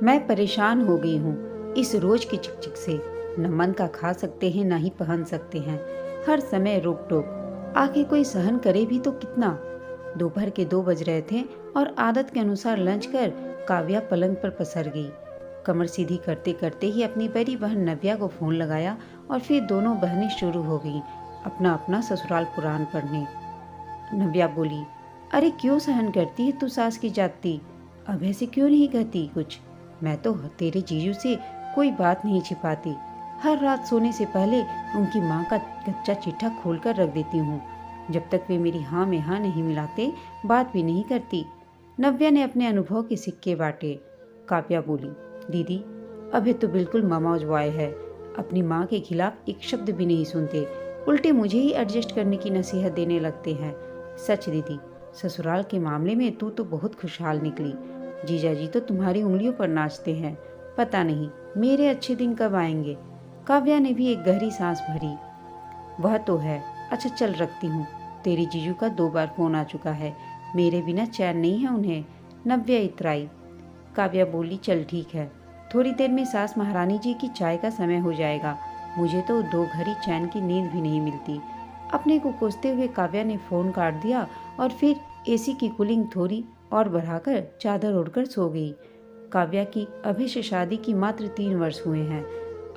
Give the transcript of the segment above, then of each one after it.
मैं परेशान हो गई हूँ इस रोज की चिकचिक से। न मन का खा सकते हैं ना ही पहन सकते हैं। हर समय रोक टोक। आखिर कोई सहन करे भी तो कितना। दोपहर के 2 बज रहे थे और आदत के अनुसार लंच कर काव्या पलंग पर पसर गई। कमर सीधी करते करते ही अपनी बड़ी बहन नव्या को फोन लगाया और फिर दोनों बहनें शुरू हो गईं अपना अपना ससुराल पुराण पढ़ने। नव्या बोली, अरे क्यों सहन करती है तू सास की जाती? अब ऐसे क्यों नहीं कहती कुछ? मैं तो तेरे जीजू से कोई बात नहीं छिपाती। हर रात सोने से पहले उनकी माँ का कच्चा चिट्ठा खोलकर रख देती हूँ। जब तक वे मेरी हाँ में हाँ नहीं मिलाते बात भी नहीं करती। नव्या ने अपने अनुभव के सिक्के बांटे। काव्या बोली, दीदी अभय तो बिल्कुल ममौज बॉय है। अपनी माँ के खिलाफ एक शब्द भी नहीं सुनते, उल्टे मुझे ही एडजस्ट करने की नसीहत देने लगते हैं। सच दीदी, ससुराल के मामले में तू तो बहुत खुशहाल निकली। जीजा जी तो तुम्हारी उंगलियों पर नाचते हैं। पता नहीं मेरे अच्छे दिन कब आएंगे। काव्या ने भी एक गहरी सांस भरी। वह तो है। अच्छा चल रखती हूँ। तेरी जीजू का 2 बार फोन आ चुका है। मेरे बिना चैन नहीं है उन्हें। नव्या इतराई। काव्या बोली, चल ठीक है। थोड़ी देर में सास महारानी जी की चाय का समय हो जाएगा। मुझे तो 2 घड़ी चैन की नींद भी नहीं मिलती। अपने को कोसते हुए काव्या ने फोन काट दिया और फिर एसी की कूलिंग थोड़ी और बढ़ाकर चादर ओढ़कर सो गई। काव्या की अभय से शादी की मात्र 3 वर्ष हुए हैं।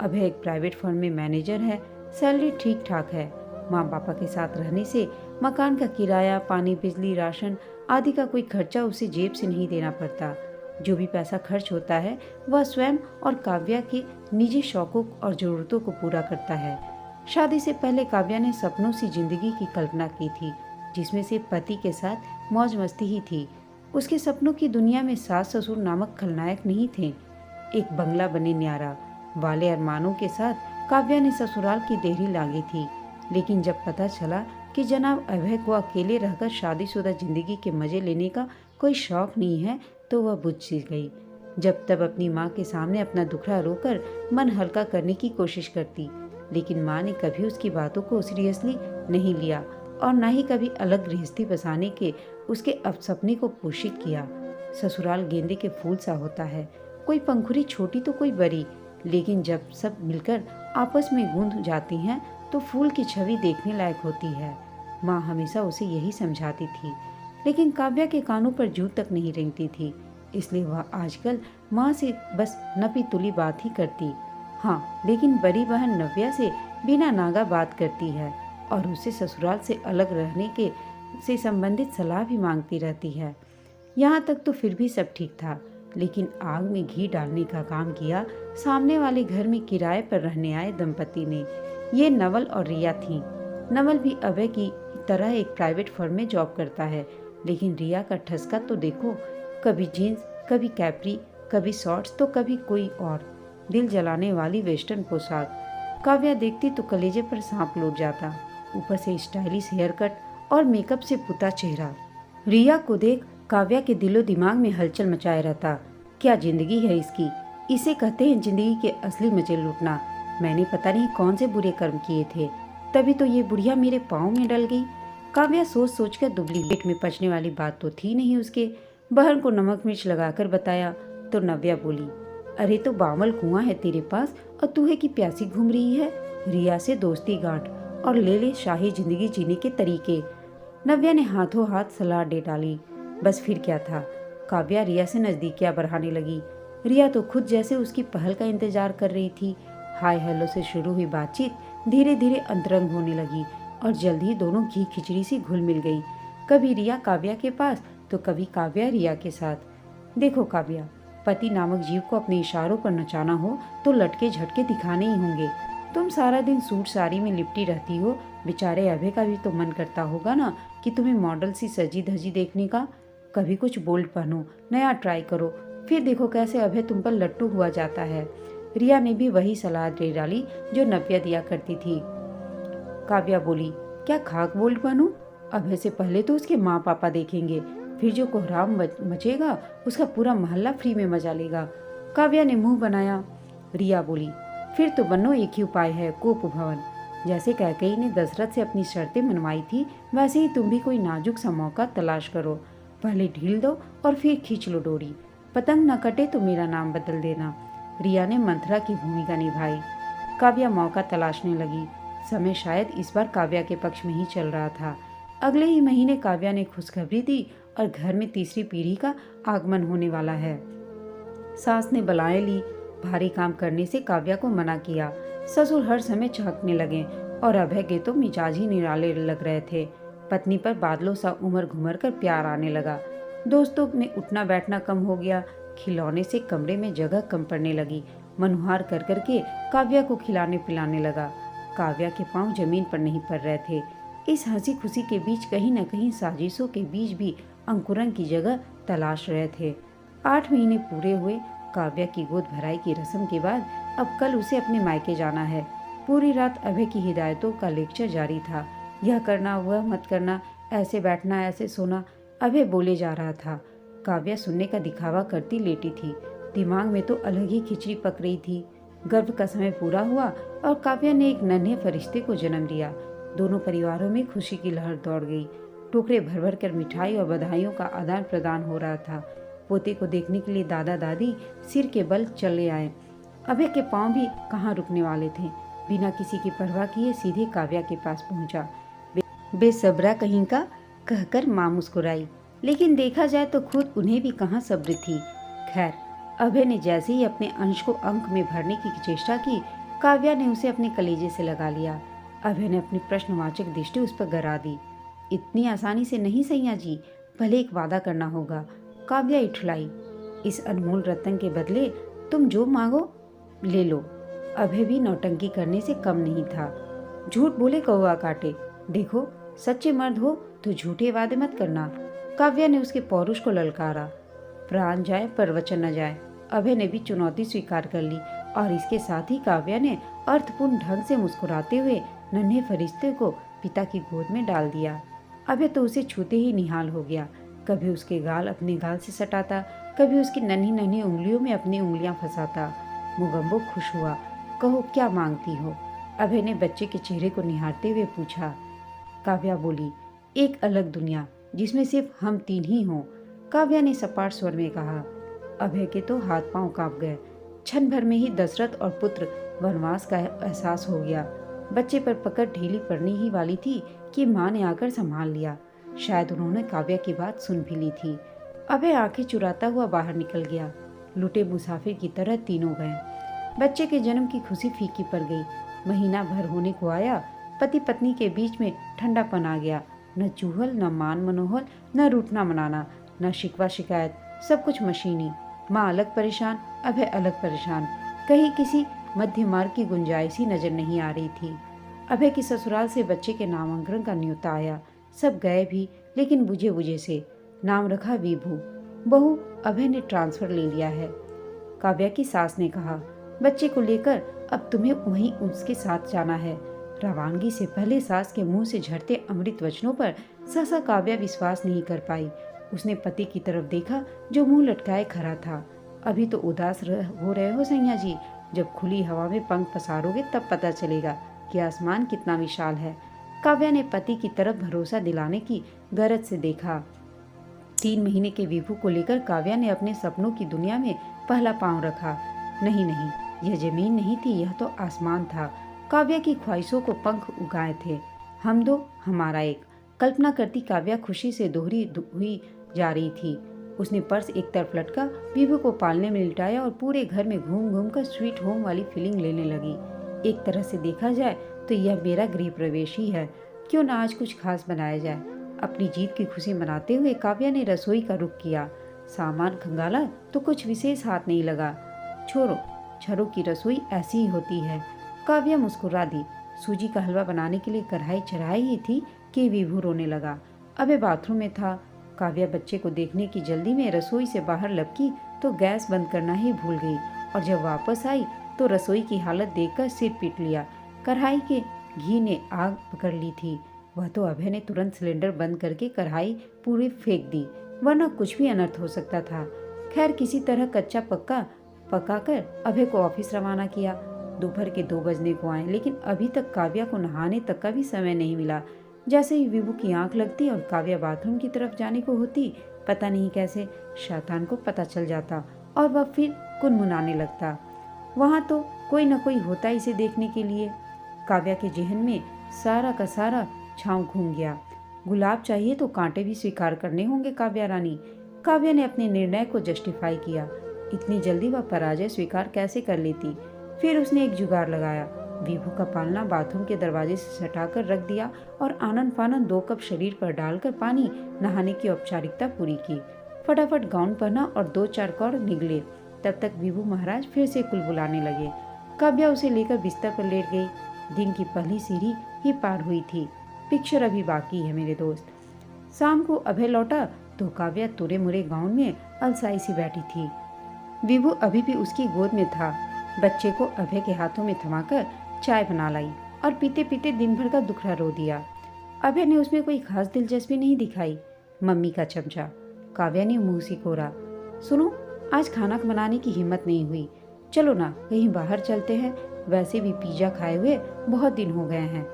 अभय एक प्राइवेट फर्म में मैनेजर है। सैलरी ठीक ठाक है। माँ पापा के साथ रहने से मकान का किराया, पानी, बिजली, राशन आदि का कोई खर्चा उसे जेब से नहीं देना पड़ता। जो भी पैसा खर्च होता है वह स्वयं और काव्या के निजी शौकों और जरूरतों को पूरा करता है। शादी से पहले काव्या ने सपनों सी जिंदगी की कल्पना की थी, जिसमें से पति के साथ मौज मस्ती ही थी। उसके सपनों की दुनिया में सास ससुर नामक खलनायक नहीं थे। एक बंगला बने न्यारा वाले अरमानों के साथ काव्या ने ससुराल की देहरी लांघी थी। लेकिन जब पता चला कि जनाब अभय को अकेले रहकर शादीशुदा जिंदगी के मजे लेने का कोई शौक नहीं है तो वह बुझ सी गई। जब तब अपनी माँ के सामने अपना दुखड़ा रोकर मन हल्का करने की कोशिश करती, लेकिन माँ ने कभी उसकी बातों को सीरियसली नहीं लिया और न ही कभी अलग गृहस्थी बसाने के उसके अपसपने को पोषित किया। ससुराल गेंदे के फूल सा होता है, कोई पंखुड़ी छोटी तो कोई बड़ी, लेकिन जब सब मिलकर आपस में गूंथ जाती हैं तो फूल की छवि देखने लायक होती है। माँ हमेशा उसे यही समझाती थी, लेकिन काव्या के कानों पर जूं तक नहीं रेंगती थी। इसलिए वह आजकल माँ से बस नपी तुली बात ही करती। हाँ, लेकिन बड़ी बहन नव्या से बिना नागा बात करती है और उसे ससुराल से अलग रहने के से संबंधित सलाह भी मांगती रहती है। यहाँ तक तो फिर भी सब ठीक था, लेकिन आग में घी डालने का काम किया सामने वाले घर में किराए पर रहने आए दंपति ने। ये नवल और रिया थी। नवल भी अभय की तरह एक प्राइवेट फर्म में जॉब करता है, लेकिन रिया का ठसका तो देखो, कभी जीन्स, कभी कैपरी, कभी शॉर्ट्स तो कभी कोई और दिल जलाने वाली वेस्टर्न पोशाक। काव्या देखती तो कलेजे पर सांप लौट जाता। ऊपर से स्टाइलिश हेयर कट और मेकअप से पुता चेहरा। रिया को देख काव्या के दिलो दिमाग में हलचल मचाए रहता। क्या जिंदगी है इसकी! इसे कहते हैं जिंदगी के असली मजे लूटना। मैंने पता नहीं कौन से बुरे कर्म किए थे, तभी तो ये बुढ़िया मेरे पाँव में डल गई। काव्या सोच सोच कर दुबली। पेट में पचने वाली बात तो थी नहीं उसके। बहन को नमक मिर्च लगाकर बताया तो नव्या बोली, अरे तो बावल कुआं है तेरे पास और तू है कि प्यासी घूम रही है। रिया से दोस्ती गांठ और ले ले शाही जिंदगी जीने के तरीके। नव्या ने हाथों हाथ सलाह दे डाली। बस फिर क्या था, काव्या रिया से नजदीकियां बढ़ाने लगी। रिया तो खुद जैसे उसकी पहल का इंतजार कर रही थी। हाय हेलो से शुरू हुई बातचीत धीरे धीरे अंतरंग होने लगी और जल्द ही दोनों घी खिचड़ी सी घुल मिल गई। कभी रिया काव्या के पास तो कभी काव्या रिया के साथ। देखो काव्या, पति नामक जीव को अपने इशारों पर नचाना हो तो लटके झटके दिखाने ही होंगे। तुम सारा दिन सूट साड़ी में लिपटी रहती हो, बेचारे अभय का भी तो मन करता होगा ना कि तुम्हें मॉडल सी सजी धजी देखने का। कभी कुछ बोल्ड पहनो, नया ट्राई करो, फिर देखो कैसे अभय तुम पर लट्टू हुआ जाता है। रिया ने भी वही सलाह दे डाली जो नव्या दिया करती थी। काव्या बोली, क्या खाक बोल्ड बनूं? अभय से पहले तो उसके माँ पापा देखेंगे, फिर जो कोहराम मचेगा उसका पूरा मोहल्ला फ्री में मजा लेगा। काव्या ने मुंह बनाया। रिया बोली, फिर तो बनो एक ही उपाय है, कोप भवन। जैसे कैकेयी ने दशरथ से अपनी शर्तें मनवाई थी, वैसे ही तुम भी कोई नाजुक सा मौका तलाश करो। पहले ढील दो और फिर खींच लो डोरी। पतंग न कटे तो मेरा नाम बदल देना। रिया ने मंथरा की भूमिका निभाई। काव्या मौका तलाशने लगी। समय शायद इस बार काव्या के पक्ष में ही चल रहा था। अगले ही महीने काव्या ने खुशखबरी दी और घर में तीसरी पीढ़ी का आगमन होने वाला है। सास ने बलाएं ली। भारी काम करने से काव्या को मना किया। ससुर हर समय चहकने लगे और अभय के तो मिजाज ही निराले लग रहे थे। पत्नी पर बादलों सा उमर घुमर कर प्यार आने लगा। दोस्तों में उठना बैठना कम हो गया। खिलौने से कमरे में जगह कम पड़ने लगी। मनुहार कर करके काव्या को खिलाने पिलाने लगा। काव्या के पांव जमीन पर नहीं पड़ रहे थे। इस हंसी खुशी के बीच कहीं न कहीं साजिशों के बीच भी अंकुरन की जगह तलाश रहे थे। 8 महीने पूरे हुए। काव्या की गोद भराई की रस्म के बाद अब कल उसे अपने मायके जाना है। पूरी रात अभय की हिदायतों का लेक्चर जारी था। यह करना, वह मत करना, ऐसे बैठना, ऐसे सोना, अभय बोले जा रहा था। काव्या सुनने का दिखावा करती लेटी थी। दिमाग में तो अलग ही खिचड़ी पक रही थी। गर्भ का समय पूरा हुआ और काव्या ने एक नन्हे फरिश्ते को जन्म दिया। दोनों परिवारों में खुशी की लहर दौड़ गई। टोकरे भर भर कर मिठाई और बधाइयों का आदान प्रदान हो रहा था। पोते को देखने के लिए दादा दादी सिर के बल चले आए। अभय के पांव भी कहाँ रुकने वाले थे। बिना किसी की परवाह किए सीधे काव्या के पास पहुंचा। बेसब्रा कहीं का, कहकर मां मुस्कुराई। लेकिन देखा जाए तो खुद उन्हें भी कहाँ सब्र थी। खैर, अभय ने जैसे ही अपने अंश को अंक में भरने की चेष्टा की, काव्या ने उसे अपने कलेजे से लगा लिया। अभय ने अपनी प्रश्नवाचक दृष्टि उस पर गड़ा दी। इतनी आसानी से नहीं सैया जी, भले एक वादा करना होगा। काव्या इठलाई। इस अनमोल रत्न के बदले तुम जो मांगो ले लो। अभय भी नौटंकी करने से कम नहीं था। झूठ बोले कौवा काटे। देखो, सच्चे मर्द हो तो झूठे वादे मत करना। काव्या ने उसके पौरुष को ललकारा। प्राण जाए पर वचन न जाए। अभय ने भी चुनौती स्वीकार कर ली और इसके साथ ही काव्या ने अर्थपूर्ण ढंग से मुस्कुराते हुए नन्हे फरिश्ते को पिता की गोद में डाल दिया। अभय तो उसे छूते ही निहाल हो गया। कभी उसके गाल अपने गाल से सटाता, कभी उसकी नन्ही नन्ही उंगलियों में अपनी उंगलियां फंसाता। मुगम्बो खुश हुआ। कहो, क्या मांगती हो? अभय ने बच्चे के चेहरे को निहारते हुए पूछा। काव्या बोली, एक अलग दुनिया जिसमें सिर्फ हम 3 ही हों। काव्या ने सपाट स्वर में कहा। अभय के तो हाथ पांव कांप गए। क्षण भर में ही दशरथ और पुत्र वनवास का एहसास हो गया। बच्चे पर पकड़ ढीली पड़ने ही वाली थी कि माँ ने आकर संभाल लिया। शायद उन्होंने काव्या की बात सुन भी ली थी। अभय आंखें चुराता हुआ बाहर निकल गया। लुटे मुसाफिर की तरह तीनों गए। बच्चे के जन्म की खुशी फीकी पड़ गई। महीना भर होने को आया। पति पत्नी के बीच में ठंडापन आ गया। न चूहल, न मान मनोहर, न रूठना मनाना, न शिकवा शिकायत, सब कुछ मशीनी। माँ अलग परेशान, अभय अलग परेशान। कहीं किसी मध्य मार्ग की गुंजाइश ही नजर नहीं आ रही थी। अभय की ससुराल से बच्चे के नामांकन का न्योता आया। सब गए भी, लेकिन बुझे बुझे से। नाम रखा विभू। बहू अभय ने ट्रांसफर ले लिया है। काव्या की सास ने कहा। बच्चे को लेकर अब तुम्हें वहीं उसके साथ जाना है। रवानगी से पहले सास के मुंह से झड़ते अमृत वचनों पर सहसा काव्या विश्वास नहीं कर पाई। उसने पति की तरफ देखा जो मुंह लटकाए खड़ा था। अभी तो उदास हो रहे हो सैया जी, जब खुली हवा में पंख पसारोगे तब पता चलेगा कि आसमान कितना विशाल है। काव्या ने पति की तरफ भरोसा दिलाने की गरज से देखा। 3 महीने के विभू को लेकर काव्या ने अपने सपनों की दुनिया में पहला पांव रखा। नहीं नहीं, यह जमीन नहीं थी, यह तो आसमान था। काव्या की ख्वाहिशों को पंख उगाए थे। हम दो, हमारा एक। कल्पना करती काव्या खुशी से दोहरी हुई जा रही थी। उसने पर्स एक तरफ लटका, विभू को पालने में लिटाया और पूरे घर में घूम घूम कर स्वीट होम वाली फीलिंग लेने लगी। एक तरह से देखा जाए तो यह मेरा गृह प्रवेश ही है। क्यों ना आज कुछ खास बनाया जाए। अपनी जीत की खुशी मनाते हुए काव्या ने रसोई का रुख किया। सामान खंगाला तो कुछ विशेष हाथ नहीं लगा। छोड़ो, छरों की रसोई ऐसी ही होती है। काव्या मुस्कुरा दी। सूजी का हलवा बनाने के लिए कढ़ाई चढ़ाई ही थी कि विभू रोने लगा। अबे बाथरूम में था। काव्या बच्चे को देखने की जल्दी में रसोई से बाहर लपकी तो गैस बंद करना ही भूल गई और जब वापस आई तो रसोई की हालत देखकर सिर पीट लिया। कढ़ाई के घी ने आग पकड़ ली थी। वह तो अभय ने तुरंत सिलेंडर बंद करके कढ़ाई पूरी फेंक दी, वरना कुछ भी अनर्थ हो सकता था। खैर, किसी तरह कच्चा पक्का पकाकर अभय को ऑफिस रवाना किया। दोपहर के 2 बजने को आए, लेकिन अभी तक काव्या को नहाने तक का भी समय नहीं मिला। जैसे ही विभू की आंख लगती और काव्या बाथरूम की तरफ जाने को होती, पता नहीं कैसे शैतान को पता चल जाता और वह फिर कुनमुनाने लगता। वहाँ तो कोई न कोई होता इसे देखने के लिए। काव्या के जहन में सारा का सारा छांव घूम गया। गुलाब चाहिए तो कांटे भी स्वीकार करने होंगे काव्या रानी। काव्या ने अपने निर्णय को जस्टिफाई किया। इतनी जल्दी वह पराजय स्वीकार कैसे कर लेती। फिर उसने एक जुगाड़ लगाया। विभू का पालना बाथरूम के दरवाजे से सटाकर रख दिया और आनन फानन 2 कप शरीर पर डालकर पानी नहाने की औपचारिकता पूरी की। फटाफट गाउन पहना और 2-4 कौर निगले। तब तक विभू महाराज फिर से कुलबुलाने लगे। काव्या उसे लेकर बिस्तर पर लेट गई। दिन की पहली सीढ़ी ही पार हुई थी। पिक्चर अभी बाकी है मेरे दोस्त। शाम को अभय लौटा तो काव्या तुरे मुरे गाउन में अलसाई सी बैठी थी। विभू अभी भी उसकी गोद में था। बच्चे को अभय के हाथों में थमाकर चाय बना लाई और पीते पीते दिन भर का दुखड़ा रो दिया। अभय ने उसमें कोई खास दिलचस्पी नहीं दिखाई। मम्मी का चमचा। काव्या ने मुंह सिकोरा। सुनो, आज खाना बनाने की हिम्मत नहीं हुई। चलो ना कहीं बाहर चलते हैं, वैसे भी पिज्जा खाए हुए बहुत दिन हो गए हैं।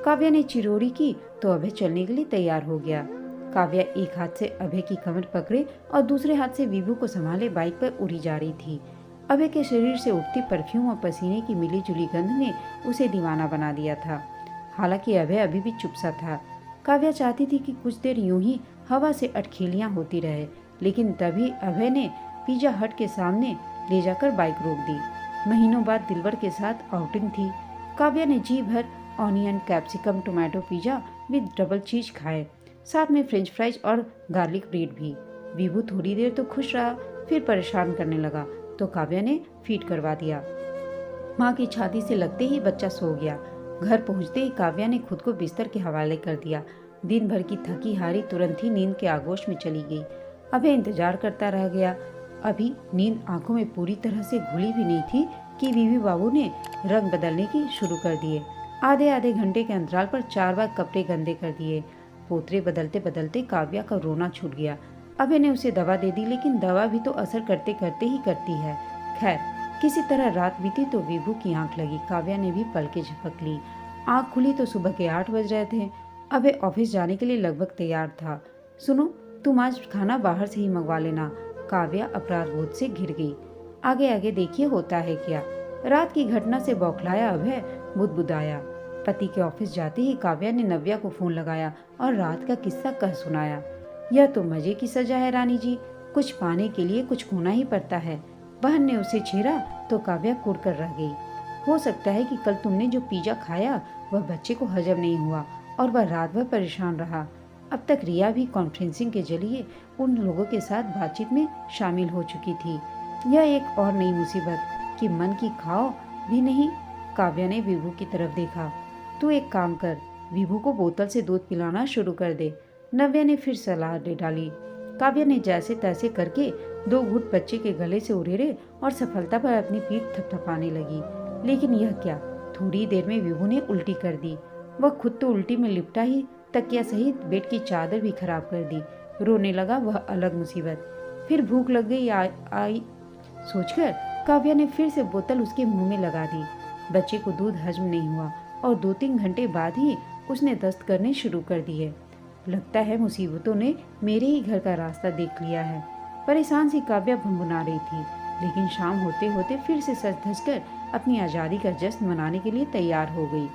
काव्या ने चिरोरी की तो अभय चलने के लिए तैयार हो गया। काव्या एक हाथ से अभय की कमर पकड़े और दूसरे हाथ से विभू को संभाले बाइक पर उड़ी जा रही थी। अभय के शरीर से उठती परफ्यूम और पसीने की मिली जुली गंध ने उसे दीवाना बना दिया था। हालांकि अभय अभी भी चुप सा था। काव्या चाहती थी कि कुछ देर यूं ही हवा से अटखेलियां होती रहे, लेकिन तभी अभय ने पिज्जा हट के सामने ले जाकर बाइक रोक दी। महीनों बाद दिलबर के साथ आउटिंग थी। काव्या ने जी भर onion, capsicum, tomato pizza with double चीज खाए, साथ में फ्रेंच फ्राइज और गार्लिक ब्रेड भी। विभू थोड़ी देर तो खुश रहा, फिर परेशान करने लगा तो काव्या ने फीड करवा दिया। माँ की छाती से लगते ही बच्चा सो गया। घर पहुंचते ही काव्या ने खुद को बिस्तर के हवाले कर दिया। दिन भर की थकी हारी तुरंत ही नींद के आगोश में चली गई। अभय इंतजार करता रह गया। अभी नींद आंखों में पूरी तरह से घुली भी नहीं थी कि बीवी बाबू ने रंग बदलने की शुरू कर दिए। आधे आधे घंटे के अंतराल पर 4 बार कपड़े गंदे कर दिए। पोतरे बदलते बदलते काव्या का रोना छूट गया। अभय ने उसे दवा दे दी, लेकिन दवा भी तो असर करते करते ही करती है। खैर, किसी तरह रात बीती तो विभू की आंख लगी। काव्या ने भी पलकें झपक ली। आंख खुली तो सुबह के 8 बज रहे थे। अभय ऑफिस जाने के लिए लगभग तैयार था। सुनो, तुम आज खाना बाहर से ही मंगवा लेना। काव्या अपराध बोध से घिर गई। आगे आगे देखिए होता है क्या। रात की घटना से बौखलाया अभय बुदबुदाया। पति के ऑफिस जाते ही काव्या ने नव्या को फोन लगाया और रात का किस्सा कह सुनाया। यह तो मजे की सजा है रानी जी, कुछ पाने के लिए कुछ खोना ही पड़ता है। बहन ने उसे छेड़ा तो काव्या कुड़ कर रह गई। हो सकता है कि कल तुमने जो पिज्जा खाया वह बच्चे को हजम नहीं हुआ और वह रात भर परेशान रहा। अब तक रिया भी कॉन्फ्रेंसिंग के जरिए उन लोगों के साथ बातचीत में शामिल हो चुकी थी। यह एक और नई मुसीबत कि मन की खाओ भी नहीं। काव्या ने विभू की तरफ देखा। तू एक काम कर, विभू को बोतल से दूध पिलाना शुरू कर दे। नव्या ने फिर सलाह दे डाली। काव्या ने जैसे तैसे करके 2 घूंट बच्चे के गले से उड़ेरे और सफलता पर अपनी पीठ थपथपाने लगी। लेकिन यह क्या, थोड़ी देर में विभू ने उल्टी कर दी। वह खुद तो उल्टी में लिपटा ही तकिया सहित बेड की चादर भी खराब कर दी। रोने लगा वह अलग मुसीबत। फिर भूख लग गई आई सोचकर काव्या ने फिर से बोतल उसके मुंह में लगा दी। बच्चे को दूध हजम नहीं हुआ और 2-3 घंटे बाद ही उसने दस्त करने शुरू कर दिए। लगता है मुसीबतों ने मेरे ही घर का रास्ता देख लिया है। परेशान सी काव्या भुनभुना रही थी, लेकिन शाम होते होते फिर से सज धज कर अपनी आज़ादी का जश्न मनाने के लिए तैयार हो गई।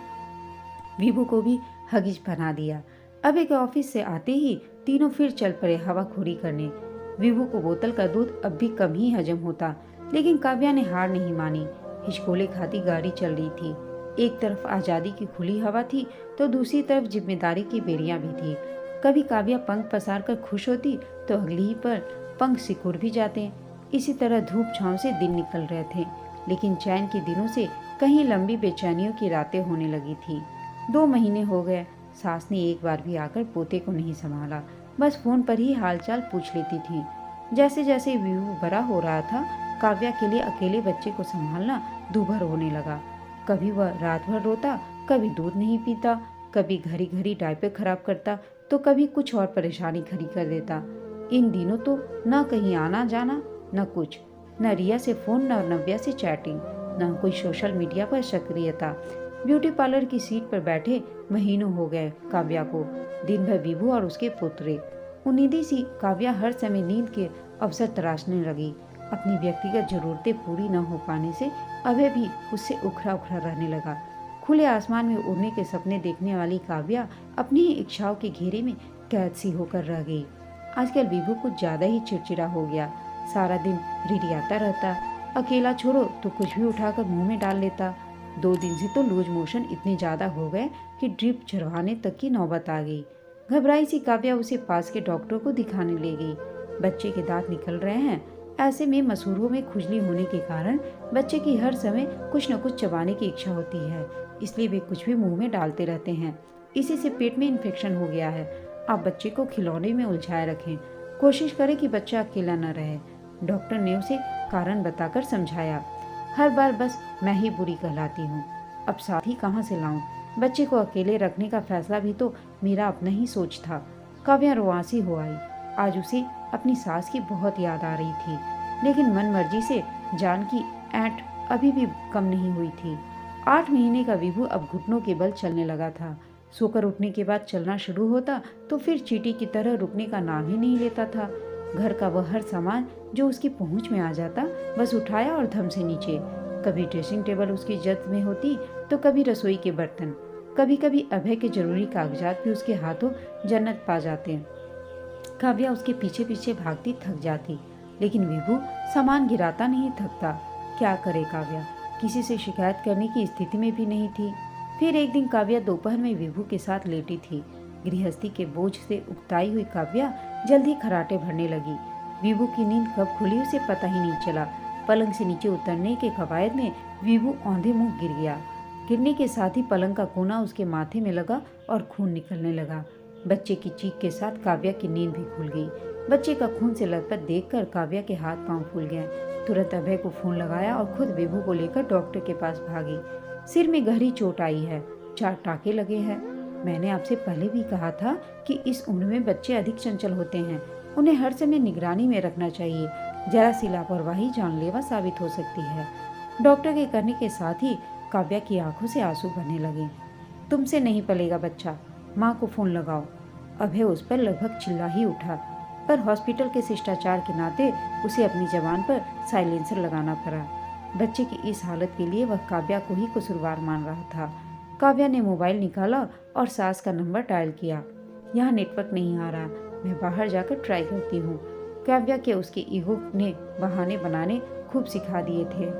विभू को भी हगिज बना दिया। अबे के ऑफिस से आते ही तीनों फिर चल पड़े हवाखोरी करने। विभू को बोतल का दूध अब भी कम ही हजम होता, लेकिन काव्या ने हार नहीं मानी। हिचकोले खाती गाड़ी चल रही थी। एक तरफ आज़ादी की खुली हवा थी तो दूसरी तरफ जिम्मेदारी की बेड़ियां भी थी। कभी काव्या पंख पसार कर खुश होती तो अगली ही पर पंख सिकुड़ भी जाते। इसी तरह धूप छांव से दिन निकल रहे थे, लेकिन चैन के दिनों से कहीं लंबी बेचैनियों की रातें होने लगी थी। 2 महीने हो गए। सास ने एक बार भी आकर पोते को नहीं संभाला, बस फोन पर ही हालचाल पूछ लेती थी। जैसे जैसे विभू बड़ा हो रहा था, काव्या के लिए अकेले बच्चे को संभालना दूभर होने लगा। कभी वह रात भर रोता, कभी दूध नहीं पीता, कभी घड़ी घड़ी डायपर खराब करता तो कभी कुछ और परेशानी खड़ी कर देता। इन दिनों तो न कहीं आना जाना, न कुछ, न रिया से फोन, न नव्या से चैटिंग, न कोई सोशल मीडिया पर सक्रियता। ब्यूटी पार्लर की सीट पर बैठे महीनों हो गए काव्या को। दिन भर विभू और उसके पुत्रे। उन्नीदी सी काव्या हर समय नींद के अवसर तराशने लगी। अपनी व्यक्तिगत जरूरतें पूरी न हो पाने से अभय भी उससे उखड़ा उखड़ा रहने लगा। खुले आसमान में उड़ने के सपने देखने वाली काव्या अपनी ही इच्छाओं के घेरे में कैद सी होकर रह गई। आजकल विभू कुछ ज्यादा ही चिड़चिड़ा हो गया। सारा दिन रिरियाता रहता, अकेला छोड़ो तो कुछ भी उठाकर मुंह में डाल लेता। 2 दिन से तो लूज मोशन इतने ज्यादा हो गए कि ड्रिप चढ़वाने तक की नौबत आ गई। घबराई सी काव्या उसे पास के डॉक्टर को दिखाने ले गई। बच्चे के दांत निकल रहे हैं, ऐसे में मसूड़ों में खुजली होने के कारण बच्चे की हर समय कुछ न कुछ चबाने की इच्छा होती है, इसलिए वे कुछ भी मुंह में डालते रहते हैं। इसी से पेट में इन्फेक्शन हो गया है। आप बच्चे को खिलौने में उलझाए रखें, कोशिश करें कि बच्चा अकेला न रहे। डॉक्टर ने उसे कारण बताकर समझाया। हर बार बस मैं ही बुरी कहलाती हूँ, अब साथी कहाँ से लाऊं? बच्चे को अकेले रखने का फैसला भी तो मेरा अपना ही सोच था। काव्या रुआंसी हो आई। आज उसे अपनी सास की बहुत याद आ रही थी, लेकिन मन मर्जी से जान की ऐंठ अभी भी कम नहीं हुई थी। 8 महीने का विभू अब घुटनों के बल चलने लगा था। सोकर उठने के बाद चलना शुरू होता तो फिर चींटी की तरह रुकने का नाम ही नहीं लेता था। घर का वह हर सामान जो उसकी पहुंच में आ जाता बस उठाया और धम से नीचे। कभी ड्रेसिंग टेबल उसकी जद में होती तो कभी रसोई के बर्तन, कभी कभी अभय के जरूरी कागजात भी उसके हाथों जन्नत पा जाते। काव्या उसके पीछे पीछे भागती थक जाती, लेकिन विभू सामान गिराता नहीं थकता। क्या करे काव्या, किसी से शिकायत करने की स्थिति में भी नहीं थी। फिर एक दिन काव्या दोपहर में विभू के साथ लेटी थी। गृहस्थी के बोझ से उकताई हुई काव्या जल्दी खराटे भरने लगी। विभू की नींद कब खुली उसे पता ही नहीं चला। पलंग से नीचे उतरने के कवायद में विभू औंधे मुंह गिर गया। गिरने के साथ ही पलंग का कोना उसके माथे में लगा और खून निकलने लगा। बच्चे की चीख के साथ काव्या की नींद भी खुल गई। बच्चे का खून से लथपथ देखकर काव्या के हाथ पांव फूल गए। तुरंत अभय को फोन लगाया और खुद विभू को लेकर डॉक्टर के पास भागी। सिर में गहरी चोट आई है, 4 टाके लगे हैं। मैंने आपसे पहले भी कहा था कि इस उम्र में बच्चे अधिक चंचल होते हैं, उन्हें हर समय निगरानी में रखना चाहिए। जरा सी लापरवाही जानलेवा साबित हो सकती है। डॉक्टर के कहने के साथ ही काव्या की आंखों से आंसू बहने लगे। तुमसे नहीं पलेगा बच्चा, माँ को फोन लगाओ। अभय उस पर लगभग चिल्ला ही उठा, पर हॉस्पिटल के शिष्टाचार के नाते उसे अपनी जबान पर साइलेंसर लगाना पड़ा। बच्चे की इस हालत के लिए वह काव्या को ही कसूरवार मान रहा था। काव्या ने मोबाइल निकाला और सास का नंबर डायल किया। यहाँ नेटवर्क नहीं आ रहा, मैं बाहर जाकर ट्राई करती हूँ। काव्या के उसके ईगो ने बहाने बनाने खूब सिखा दिए थे।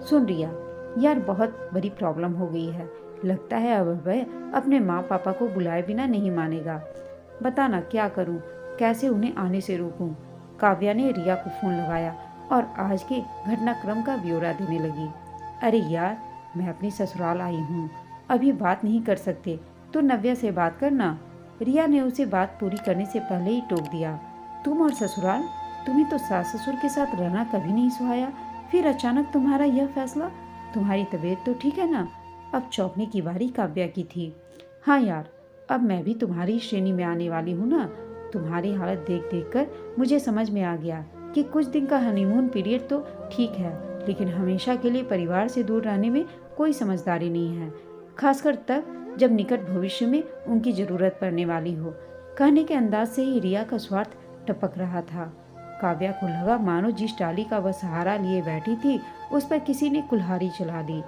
सुन रिया, यार बहुत बड़ी प्रॉब्लम हो गई है। लगता है अब वह अपने माँ पापा को बुलाए बिना नहीं मानेगा। बताना क्या करूँ, कैसे उन्हें आने से रोकूं? काव्या ने रिया को फोन लगाया और आज के घटनाक्रम का ब्यौरा देने लगी। अरे यार, मैं अपनी ससुराल आई हूँ, अभी बात नहीं कर सकते, तो नव्या से बात करना। रिया ने उसे बात पूरी करने से पहले ही टोक दिया। तुम और ससुराल, तुम्हें तो सास ससुर के साथ रहना कभी नहीं सुहाया, फिर अचानक तुम्हारा यह फैसला। तुम्हारी तबीयत तो ठीक है ना? अब चौंकने की बारी काव्या की थी। हाँ यार, अब मैं भी तुम्हारी श्रेणी में आने वाली हूँ ना। तुम्हारी हालत देख देख कर मुझे समझ में आ गया कि कुछ दिन का हनीमून पीरियड तो ठीक है, लेकिन हमेशा के लिए परिवार से दूर रहने में कोई समझदारी नहीं है, खासकर तब जब निकट भविष्य में उनकी जरूरत पड़ने वाली हो। कहने के अंदाज से ही रिया का स्वार्थ टपक रहा था। काव्या को लगा मानो जिस डाली का वह सहारा लिए बैठी थी उस पर किसी ने कुल्हाड़ी चला दी।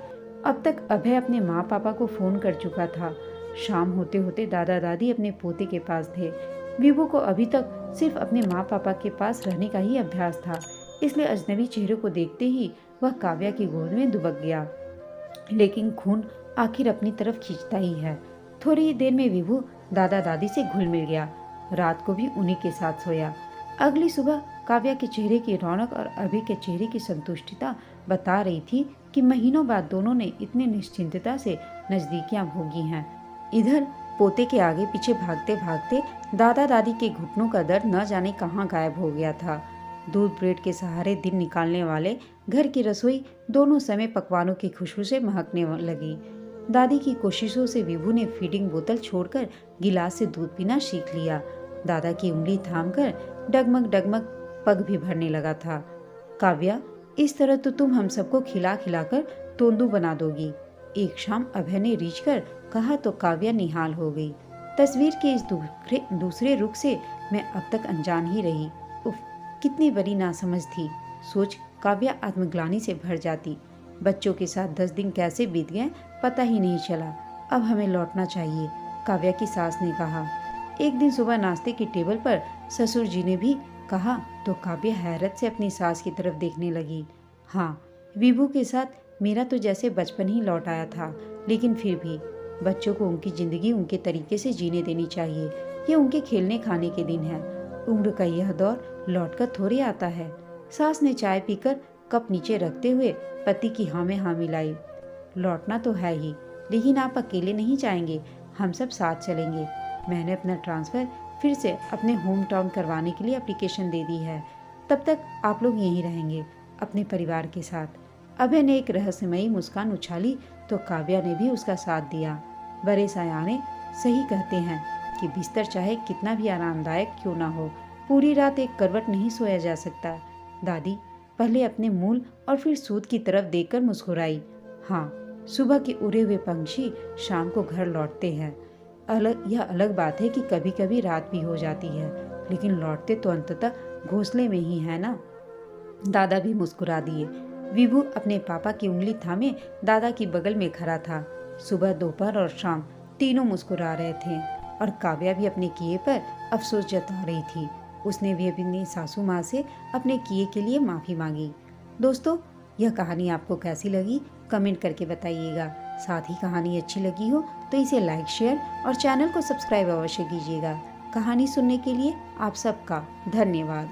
अब तक अभय अपने माँ पापा को फोन कर चुका था। शाम होते होते दादा दादी अपने पोते के पास थे। विभू को अभी तक सिर्फ अपने माँ पापा के पास रहने का ही अभ्यास था, इसलिए अजनबी चेहरे को देखते ही वह काव्या की गोद में दुबक गया। लेकिन खून आखिर अपनी तरफ खींचता ही है। थोड़ी ही देर में विभू दादा दादी से घुल मिल गया। रात को भी उन्हीं के साथ सोया। अगली सुबह काव्या के चेहरे की रौनक और अभय के चेहरे की संतुष्टिता बता रही थी कि महीनों बाद दोनों ने इतने निश्चिंतता से नजदीकियां भोगी हैं। इधर पोते के आगे पीछे भागते भागते दादा दादी के घुटनों का दर्द न जाने कहाँ गायब हो गया था। दूध ब्रेड के सहारे दिन निकालने वाले घर की रसोई दोनों समय पकवानों की खुशबू से महकने लगी। दादी की कोशिशों से विभू ने फीडिंग बोतल छोड़कर गिलास से दूध पीना सीख लिया। दादा की उंगली थामकर डगमग डगमग पग भी भरने लगा था। काव्या, इस तरह तो तुम हम सबको खिला खिलाकर तोंदू बना दोगी, एक शाम अभय ने रीझ कर कहा तो काव्या निहाल हो गई। तस्वीर के इस दूसरे रुख से मैं अब तक अनजान ही रही। उफ, कितनी बड़ी नासमझ थी। सोच काव्या आत्मग्लानि से भर जाती। बच्चों के साथ 10 दिन कैसे बीत गए पता ही नहीं चला। अब हमें लौटना चाहिए, काव्या की सास ने कहा। एक दिन सुबह नाश्ते की टेबल पर ससुर जी ने भी कहा तो काव्या हैरत से अपनी सास की तरफ देखने लगी। हाँ, विभू के साथ मेरा तो जैसे बचपन ही लौट आया था, लेकिन फिर भी बच्चों को उनकी जिंदगी उनके तरीके से जीने देनी चाहिए। ये उनके खेलने खाने के दिन है। उम्र का यह दौर लौटकर थोड़ी आता है। सास ने चाय पीकर कप नीचे रखते हुए पति की हाँ में हाँ मिलाई। लौटना तो है ही, लेकिन आप अकेले नहीं जाएंगे, हम सब साथ चलेंगे। मैंने अपना ट्रांसफ़र फिर से अपने होम टाउन करवाने के लिए एप्लीकेशन दे दी है। तब तक आप लोग यहीं रहेंगे अपने परिवार के साथ। अभय ने एक रहस्यमयी मुस्कान उछाली तो काव्या ने भी उसका साथ दिया। बड़े सयाने सही कहते हैं कि बिस्तर चाहे कितना भी आरामदायक क्यों ना हो, पूरी रात एक करवट नहीं सोया जा सकता। दादी पहले अपने मूल और फिर सूद की तरफ देखकर मुस्कुराई। हाँ, सुबह के उड़े हुए पंछी शाम को घर लौटते हैं। यह अलग बात है कि कभी कभी रात भी हो जाती है, लेकिन लौटते तो अंततः घोंसले में ही है ना। दादा भी मुस्कुरा दिए। विभू अपने पापा की उंगली थामे दादा की बगल में खड़ा था। सुबह, दोपहर और शाम तीनों मुस्कुरा रहे थे और काव्या भी अपने किए पर अफसोस जता रही थी। उसने भी अपनी सासू माँ से अपने किए के लिए माफ़ी मांगी। दोस्तों, यह कहानी आपको कैसी लगी कमेंट करके बताइएगा। साथ ही कहानी अच्छी लगी हो तो इसे लाइक, शेयर और चैनल को सब्सक्राइब अवश्य कीजिएगा। कहानी सुनने के लिए आप सबका धन्यवाद।